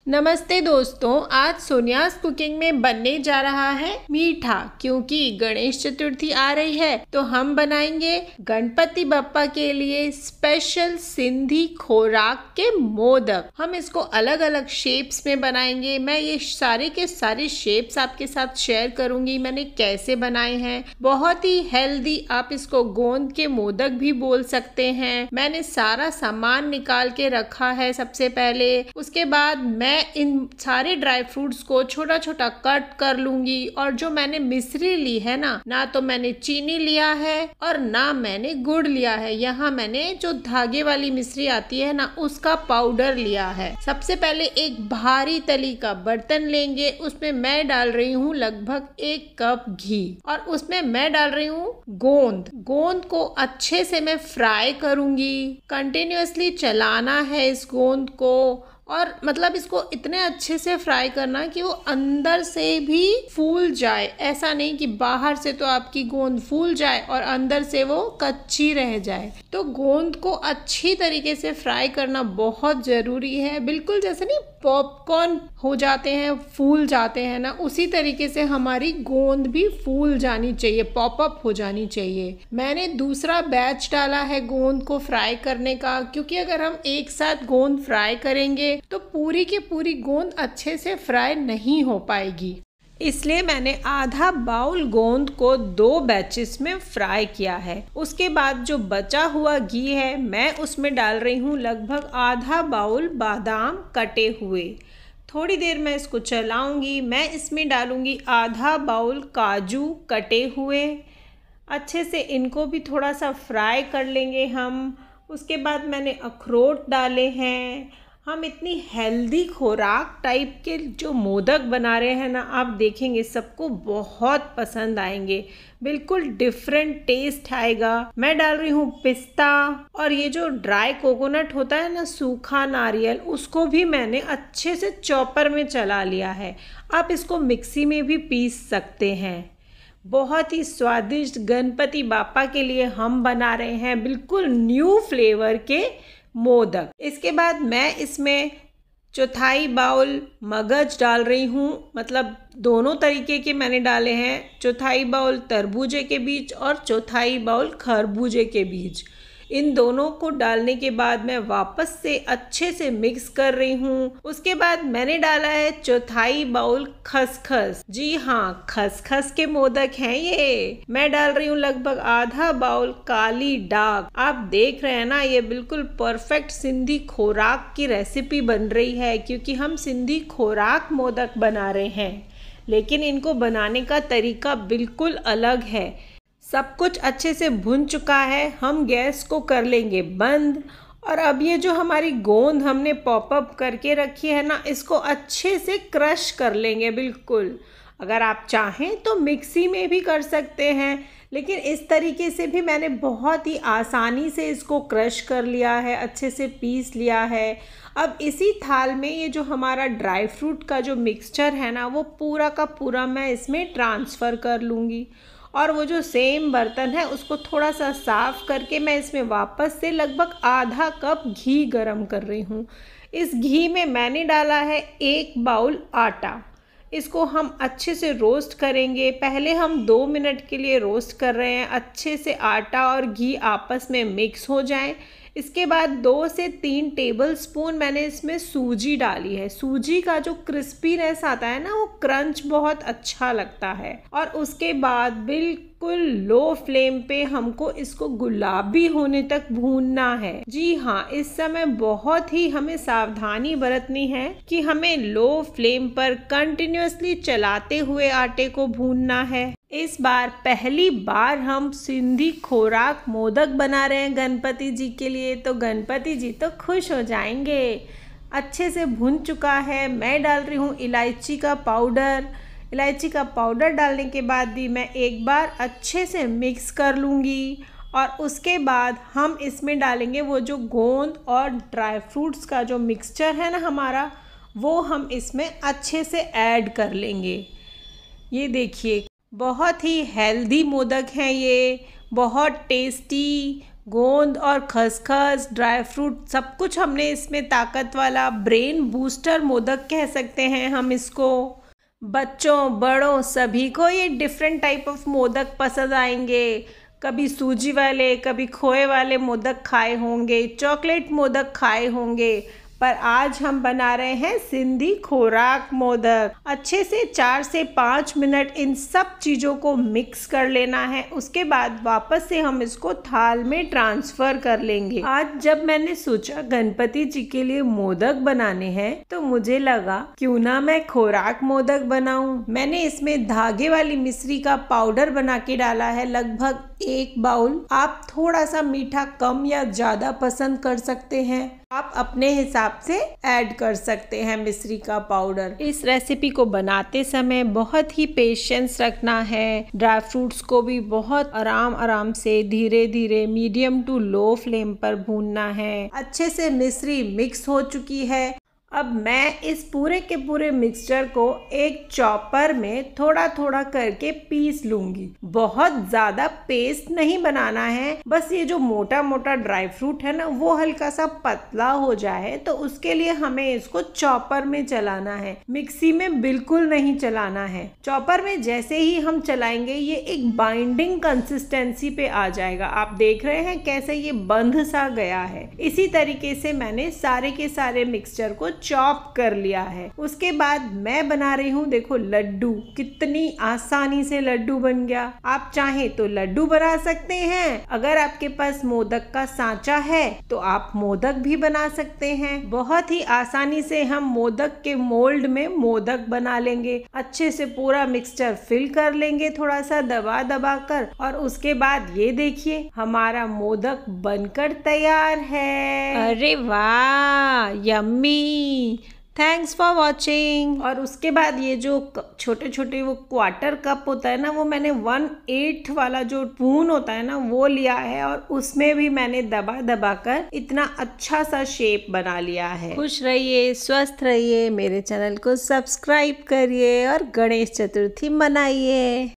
नमस्ते दोस्तों, आज सोनियाज कुकिंग में बनने जा रहा है मीठा। क्योंकि गणेश चतुर्थी आ रही है तो हम बनाएंगे गणपति बप्पा के लिए स्पेशल सिंधी खोराक के मोदक। हम इसको अलग अलग शेप्स में बनाएंगे। मैं ये सारे के सारे शेप्स आपके साथ शेयर करूंगी मैंने कैसे बनाए हैं। बहुत ही हेल्दी, आप इसको गोंद के मोदक भी बोल सकते हैं। मैंने सारा सामान निकाल के रखा है सबसे पहले। उसके बाद मैं इन सारे ड्राई फ्रूट्स को छोटा छोटा कट कर लूंगी। और जो मैंने मिश्री ली है ना तो मैंने चीनी लिया है और ना मैंने गुड़ लिया है। यहाँ मैंने जो धागे वाली मिश्री आती है ना उसका पाउडर लिया है। सबसे पहले एक भारी तली का बर्तन लेंगे, उसमें मैं डाल रही हूँ लगभग 1 कप घी और उसमें मैं डाल रही हूँ गोंद को अच्छे से मैं फ्राई करूंगी। कंटिन्यूअसली चलाना है इस गोंद को और मतलब इसको इतने अच्छे से फ्राई करना कि वो अंदर से भी फूल जाए। ऐसा नहीं कि बाहर से तो आपकी गोंद फूल जाए और अंदर से वो कच्ची रह जाए। तो गोंद को अच्छी तरीके से फ्राई करना बहुत ज़रूरी है। बिल्कुल जैसे नहीं पॉपकॉर्न हो जाते हैं, फूल जाते हैं ना, उसी तरीके से हमारी गोंद भी फूल जानी चाहिए, पॉपअप हो जानी चाहिए। मैंने दूसरा बैच डाला है गोंद को फ्राई करने का, क्योंकि अगर हम एक साथ गोंद फ्राई करेंगे तो पूरी की पूरी गोंद अच्छे से फ्राई नहीं हो पाएगी। इसलिए मैंने आधा बाउल गोंद को 2 बैचेस में फ्राई किया है। उसके बाद जो बचा हुआ घी है मैं उसमें डाल रही हूँ लगभग आधा बाउल बादाम कटे हुए। थोड़ी देर मैं इसको चलाऊंगी। मैं इसमें डालूंगी आधा बाउल काजू कटे हुए। अच्छे से इनको भी थोड़ा सा फ्राई कर लेंगे हम। उसके बाद मैंने अखरोट डाले हैं। हम इतनी हेल्दी खोराक टाइप के जो मोदक बना रहे हैं ना, आप देखेंगे सबको बहुत पसंद आएंगे। बिल्कुल डिफरेंट टेस्ट आएगा। मैं डाल रही हूँ पिस्ता और ये जो ड्राई कोकोनट होता है ना, सूखा नारियल, उसको भी मैंने अच्छे से चॉपर में चला लिया है। आप इसको मिक्सी में भी पीस सकते हैं। बहुत ही स्वादिष्ट गणपति बाप्पा के लिए हम बना रहे हैं बिल्कुल न्यू फ्लेवर के मोदक। इसके बाद मैं इसमें 1/4 बाउल मगज डाल रही हूँ। मतलब दोनों तरीके के मैंने डाले हैं। 1/4 बाउल तरबूजे के बीज और 1/4 बाउल खरबूजे के बीज। इन दोनों को डालने के बाद मैं वापस से अच्छे से मिक्स कर रही हूँ। उसके बाद मैंने डाला है 1/4 बाउल खसखस। जी हाँ, खसखस के मोदक हैं ये। मैं डाल रही हूँ लगभग आधा बाउल काली डाक। आप देख रहे हैं ना, ये बिल्कुल परफेक्ट सिंधी खोराक की रेसिपी बन रही है, क्योंकि हम सिंधी खोराक मोदक बना रहे हैं। लेकिन इनको बनाने का तरीका बिल्कुल अलग है। सब कुछ अच्छे से भुन चुका है। हम गैस को कर लेंगे बंद। और अब ये जो हमारी गोंद हमने पॉपअप करके रखी है ना, इसको अच्छे से क्रश कर लेंगे बिल्कुल। अगर आप चाहें तो मिक्सी में भी कर सकते हैं, लेकिन इस तरीके से भी मैंने बहुत ही आसानी से इसको क्रश कर लिया है, अच्छे से पीस लिया है। अब इसी थाल में ये जो हमारा ड्राई फ्रूट का जो मिक्सचर है ना, वो पूरा का पूरा मैं इसमें ट्रांसफ़र कर लूँगी। और वो जो सेम बर्तन है उसको थोड़ा सा साफ़ करके मैं इसमें वापस से लगभग आधा कप घी गरम कर रही हूँ। इस घी में मैंने डाला है 1 बाउल आटा। इसको हम अच्छे से रोस्ट करेंगे। पहले हम 2 मिनट के लिए रोस्ट कर रहे हैं, अच्छे से आटा और घी आपस में मिक्स हो जाएं। इसके बाद 2 से 3 टेबलस्पून मैंने इसमें सूजी डाली है। सूजी का जो क्रिस्पीनेस आता है ना, वो क्रंच बहुत अच्छा लगता है। और उसके बाद बिल्कुल लो फ्लेम पे हमको इसको गुलाबी होने तक भूनना है। जी हाँ, इस समय बहुत ही हमें सावधानी बरतनी है कि हमें लो फ्लेम पर कंटिन्यूअसली चलाते हुए आटे को भूनना है। इस बार पहली बार हम सिंधी खोराक मोदक बना रहे हैं गणपति जी के लिए, तो गणपति जी तो खुश हो जाएंगे। अच्छे से भुन चुका है। मैं डाल रही हूँ इलायची का पाउडर। इलायची का पाउडर डालने के बाद भी मैं एक बार अच्छे से मिक्स कर लूँगी। और उसके बाद हम इसमें डालेंगे वो जो गोंद और ड्राई फ्रूट्स का जो मिक्सचर है ना हमारा, वो हम इसमें अच्छे से ऐड कर लेंगे। ये देखिए, बहुत ही हेल्दी मोदक हैं ये, बहुत टेस्टी, गोंद और खसखस, ड्राई फ्रूट, सब कुछ हमने इसमें ताकत वाला ब्रेन बूस्टर मोदक कह सकते हैं हम इसको। बच्चों बड़ों सभी को ये डिफरेंट टाइप ऑफ मोदक पसंद आएंगे। कभी सूजी वाले, कभी खोए वाले मोदक खाए होंगे, चॉकलेट मोदक खाए होंगे, पर आज हम बना रहे हैं सिंधी खोराक मोदक। अच्छे से 4 से 5 मिनट इन सब चीज़ों को मिक्स कर लेना है। उसके बाद वापस से हम इसको थाल में ट्रांसफ़र कर लेंगे। आज जब मैंने सोचा गणपति जी के लिए मोदक बनाने हैं तो मुझे लगा क्यों ना मैं खोराक मोदक बनाऊं। मैंने इसमें धागे वाली मिश्री का पाउडर बना के डाला है, लगभग 1 बाउल। आप थोड़ा सा मीठा कम या ज़्यादा पसंद कर सकते हैं, आप अपने हिसाब से ऐड कर सकते हैं मिश्री का पाउडर। इस रेसिपी को बनाते समय बहुत ही पेशेंस रखना है। ड्राई फ्रूट्स को भी बहुत आराम आराम से धीरे धीरे मीडियम टू लो फ्लेम पर भूनना है। अच्छे से मिश्री मिक्स हो चुकी है। अब मैं इस पूरे के पूरे मिक्सचर को एक चॉपर में थोड़ा थोड़ा करके पीस लूंगी। बहुत ज़्यादा पेस्ट नहीं बनाना है, बस ये जो मोटा मोटा ड्राई फ्रूट है ना वो हल्का सा पतला हो जाए, तो उसके लिए हमें इसको चॉपर में चलाना है, मिक्सी में बिल्कुल नहीं चलाना है। चॉपर में जैसे ही हम चलाएंगे ये एक बाइंडिंग कंसिस्टेंसी पे आ जाएगा। आप देख रहे हैं कैसे ये बंध सा गया है। इसी तरीके से मैंने सारे के सारे मिक्सचर को चॉप कर लिया है। उसके बाद मैं बना रही हूँ, देखो लड्डू, कितनी आसानी से लड्डू बन गया। आप चाहे तो लड्डू बना सकते हैं, अगर आपके पास मोदक का सांचा है तो आप मोदक भी बना सकते हैं। बहुत ही आसानी से हम मोदक के मोल्ड में मोदक बना लेंगे। अच्छे से पूरा मिक्सचर फिल कर लेंगे थोड़ा सा दबा दबा कर, और उसके बाद ये देखिए हमारा मोदक बनकर तैयार है। अरे वाह, यम्मी। Thanks for watching. और उसके बाद ये जो छोटे छोटे वो क्वार्टर कप होता है ना, वो मैंने 1/8 वाला जो स्पून होता है ना वो लिया है, और उसमें भी मैंने दबा दबा कर इतना अच्छा सा शेप बना लिया है। खुश रहिए, स्वस्थ रहिए, मेरे चैनल को सब्सक्राइब करिए और गणेश चतुर्थी मनाइए।